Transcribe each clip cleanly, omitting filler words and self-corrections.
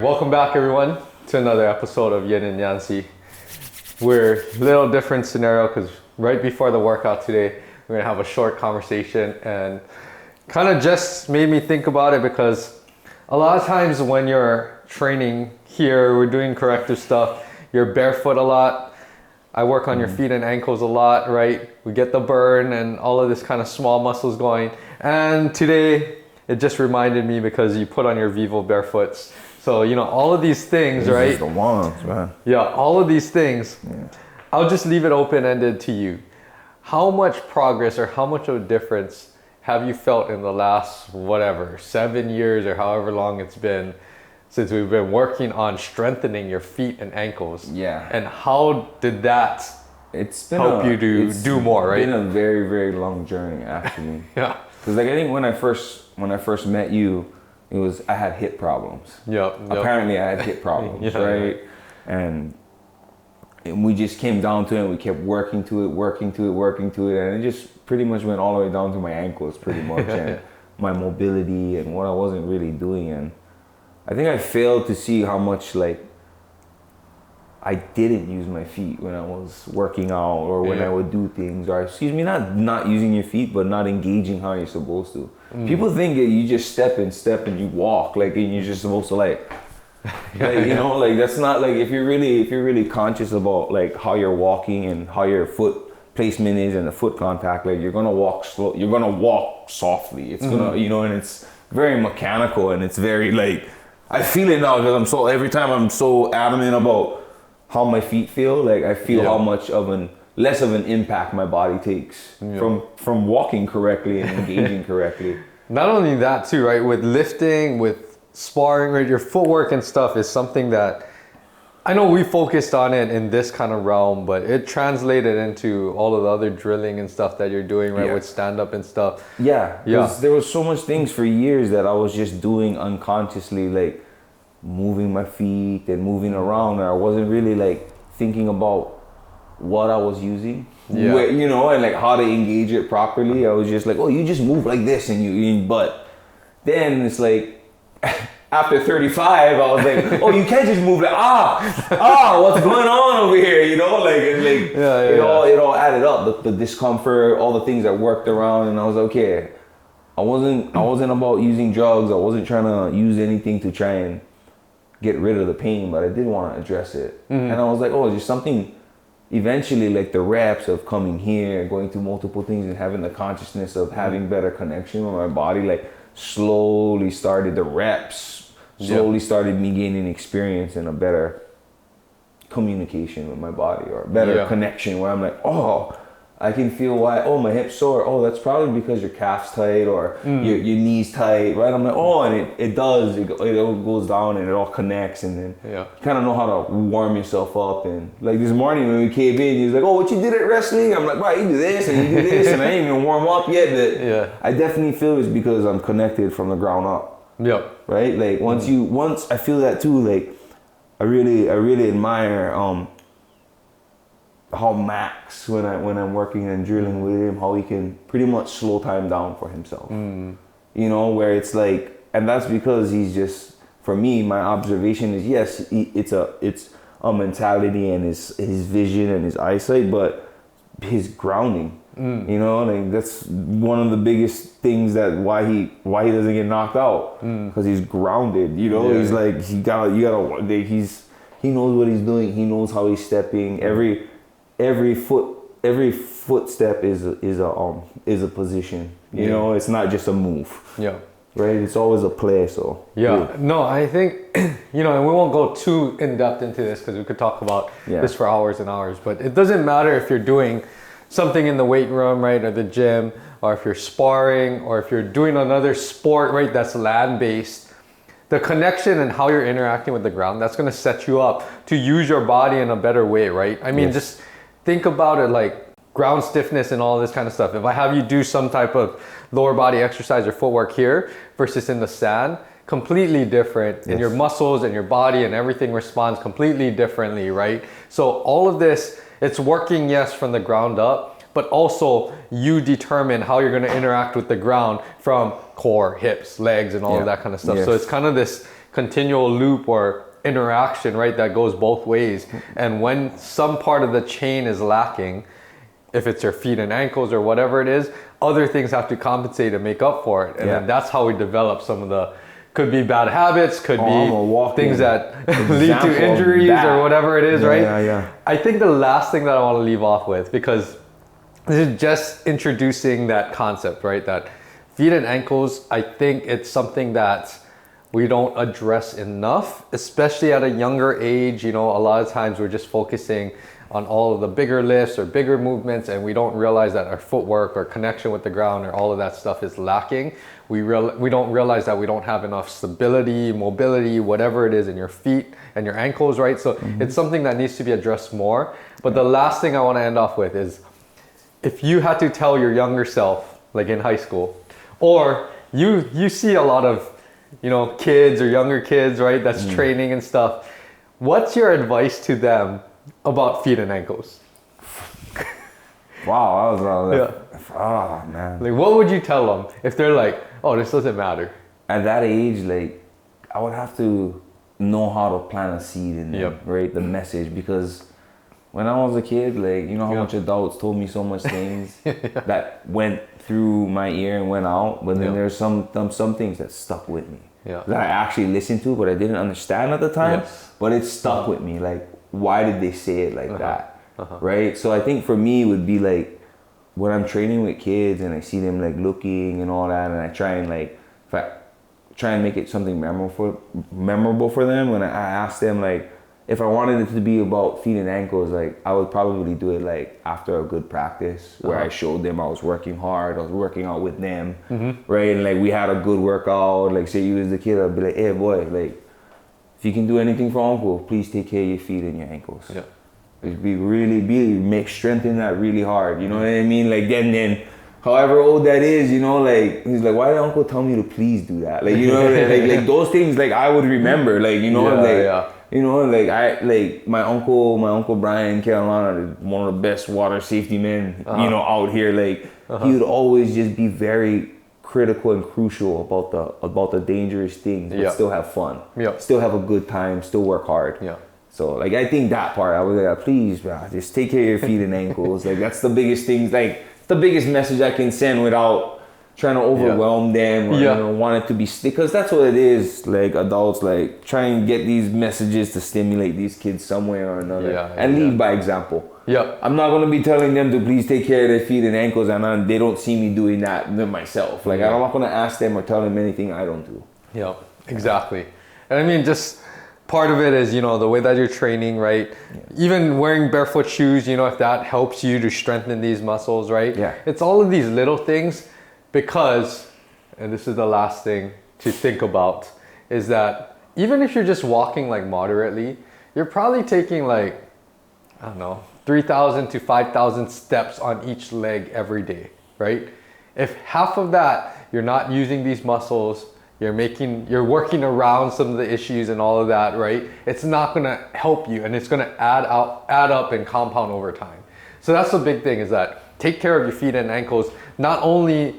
Welcome back, everyone, to another episode of Yin and Yancy. We're a little different scenario because right before the workout today, we're gonna have a short conversation, and kind of just made me think about it because a lot of times when you're training here, we're doing corrective stuff, you're barefoot a lot. I work on your feet and ankles a lot, right? We get the burn and all of this kind of small muscles going. And today, it just reminded me because you put on your Vivo barefoots. So, all of these things, These right? is the ones, man. Yeah, all of these things. Yeah. I'll just leave it open-ended to you. How much progress or how much of a difference have you felt in the last, 7 years or however long it's been since we've been working on strengthening your feet and ankles? Yeah. And how did that help you to do more, right? It's been a very, very long journey, actually. Yeah. Because I think when I first met you, I had hip problems. Yep. Apparently I had hip problems, right? And we just came down to it and we kept working to it. And it just pretty much went all the way down to my ankles pretty much and my mobility and what I wasn't really doing. And I think I failed to see how much I didn't use my feet when I was working out or when I would do things, or not using your feet, but not engaging how you're supposed to. People think that you just step and you walk, and you're just supposed to that's not if you're really conscious about how you're walking and how your foot placement is and the foot contact, you're gonna walk slow, you're gonna walk softly. It's gonna, and it's very mechanical and it's very I feel it now because every time I'm so adamant about how my feet feel, I feel how much less of an impact my body takes from walking correctly and engaging correctly. Not only that too, right? With lifting, with sparring, right? Your footwork and stuff is something that I know we focused on it in this kind of realm, but it translated into all of the other drilling and stuff that you're doing, right? With stand up and stuff. Yeah. There was so much things for years that I was just doing unconsciously, moving my feet and moving around, and I wasn't really thinking about what I was using, and how to engage it properly. I was just you just move like this but then it's after 35 I was you can't just move what's going on over here, it all added up, the discomfort, all the things that worked around, and I was okay. I wasn't about using drugs. I wasn't trying to use anything to try and get rid of the pain, but I did want to address it. And I was it's just something, eventually the reps of coming here, going through multiple things and having the consciousness of having better connection with my body, slowly started me gaining experience and a better communication with my body, or better connection where I'm I can feel why, my hip's sore. That's probably because your calf's tight or your knee's tight, right? I'm and it does. It all goes down and it all connects, and then you kind of know how to warm yourself up. And this morning when we came in, he was what you did at wrestling? I'm right, you do this and you do this, and I ain't even warm up yet. But I definitely feel it's because I'm connected from the ground up. Yep. Right? Once I feel that too, I really admire how Max, when I'm working and drilling with him, how he can pretty much slow time down for himself. Where it's and that's because he's just, for me, my observation is, yes, it's a mentality and his vision and his eyesight, but his grounding. That's one of the biggest things that why he doesn't get knocked out, because he's grounded. He knows what he's doing. He knows how he's stepping. Every footstep is a position. It's not just a move. Yeah. Right. It's always a play. So. Yeah. No, I think and we won't go too in depth into this because we could talk about this for hours and hours. But it doesn't matter if you're doing something in the weight room, right, or the gym, or if you're sparring, or if you're doing another sport, right, that's land-based. The connection and how you're interacting with the ground, that's going to set you up to use your body in a better way, right? I mean, just think about it ground stiffness and all this kind of stuff. If I have you do some type of lower body exercise or footwork here versus in the sand, completely different. And your muscles and your body and everything responds completely differently, right? So all of this, it's working, yes, from the ground up, but also you determine how you're going to interact with the ground from core, hips, legs, and all of that kind of stuff. So it's kind of this continual loop or interaction, right, that goes both ways. And when some part of the chain is lacking, if it's your feet and ankles or whatever it is, other things have to compensate and make up for it. And then that's how we develop some of the, could be bad habits, could be things that lead to injuries or whatever it is, right? I think the last thing that I want to leave off with, because this is just introducing that concept, right? That feet and ankles, I think it's something that we don't address enough, especially at a younger age. You know, a lot of times we're just focusing on all of the bigger lifts or bigger movements, and we don't realize that our footwork or connection with the ground or all of that stuff is lacking. We don't realize that we don't have enough stability, mobility, whatever it is in your feet and your ankles, right? So it's something that needs to be addressed more. But the last thing I want to end off with is, if you had to tell your younger self, like in high school, or you see a lot of, you know, kids or younger kids, right, that's training and stuff, what's your advice to them about feet and ankles? Wow, that was oh man. Like, what would you tell them if they're like, oh, this doesn't matter? At that age, like, I would have to know how to plant a seed in them, right? The message, because when I was a kid, like, you know how much adults told me so much things that went through my ear and went out, but then there's some things that stuck with me that I actually listened to, but I didn't understand at the time, but it stuck with me. Like, why did they say it like that, right? So I think for me it would be like, when I'm training with kids and I see them like looking and all that, and I try and like, try and make it something memorable for them. When I ask them, like, if I wanted it to be about feet and ankles, like, I would probably do it like after a good practice where I showed them I was working hard, I was working out with them, right? And like, we had a good workout. Like, say you was the kid, I'd be like, hey boy, like, if you can do anything for uncle, please take care of your feet and your ankles. Strengthen that really hard. You know what I mean? Like, then however old that is, you know, like, he's like, why did uncle tell me to please do that? Like, you know, like those things, like, I would remember, like, you know, you know, like my uncle Brian Carolina, one of the best water safety men, you know, out here. Like, he would always just be very critical and crucial about the dangerous things, but still have fun, still have a good time, still work hard. So, like, I think that part, I was like, please, bro, just take care of your feet and ankles. Like, that's the biggest thing, like, the biggest message I can send without trying to overwhelm them or you know, want it to be, because that's what it is. Like, adults, like, try and get these messages to stimulate these kids some way or another, and lead by example. I'm not going to be telling them to please take care of their feet and ankles, and they don't see me doing that myself. Like, I'm not going to ask them or tell them anything I don't do. Exactly. And I mean, just part of it is, you know, the way that you're training, right? Even wearing barefoot shoes, you know, if that helps you to strengthen these muscles, right? It's all of these little things, because, and this is the last thing to think about, is that even if you're just walking like moderately, you're probably taking like, I don't know, 3,000 to 5,000 steps on each leg every day, right? If half of that, you're not using these muscles, you're working around some of the issues and all of that, right? It's not gonna help you, and it's gonna add up and compound over time. So that's the big thing, is that take care of your feet and ankles, not only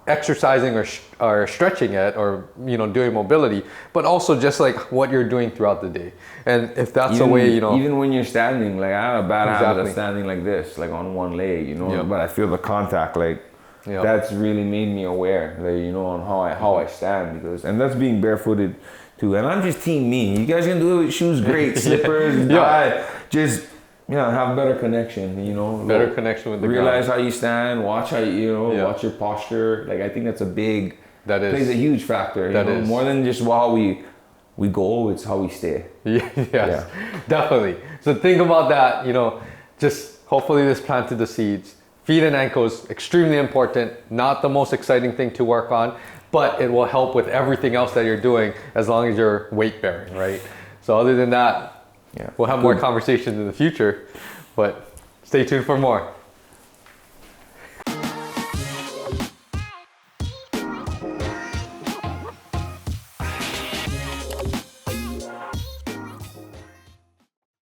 exercising or stretching it, or, you know, doing mobility, but also just like what you're doing throughout the day. And if that's a way, you know, even when you're standing, like, I have a bad habit of standing like this, like on one leg, you know, but I feel the contact, like, that's really made me aware, like, you know, on how I stand, and that's being barefooted too. And I'm just team me. You guys can do it with shoes, great, slippers, just, you know, have better connection, you know, better connection with the realize ground. how you stand, watch how watch your posture. Like, I think that's plays a huge factor. You know? More than just how we go, it's how we stay. Definitely. So think about that, you know, just hopefully this planted the seeds. Feet and ankles, extremely important, not the most exciting thing to work on, but it will help with everything else that you're doing as long as you're weight bearing, right? So other than that, we'll have more conversations in the future, but stay tuned for more.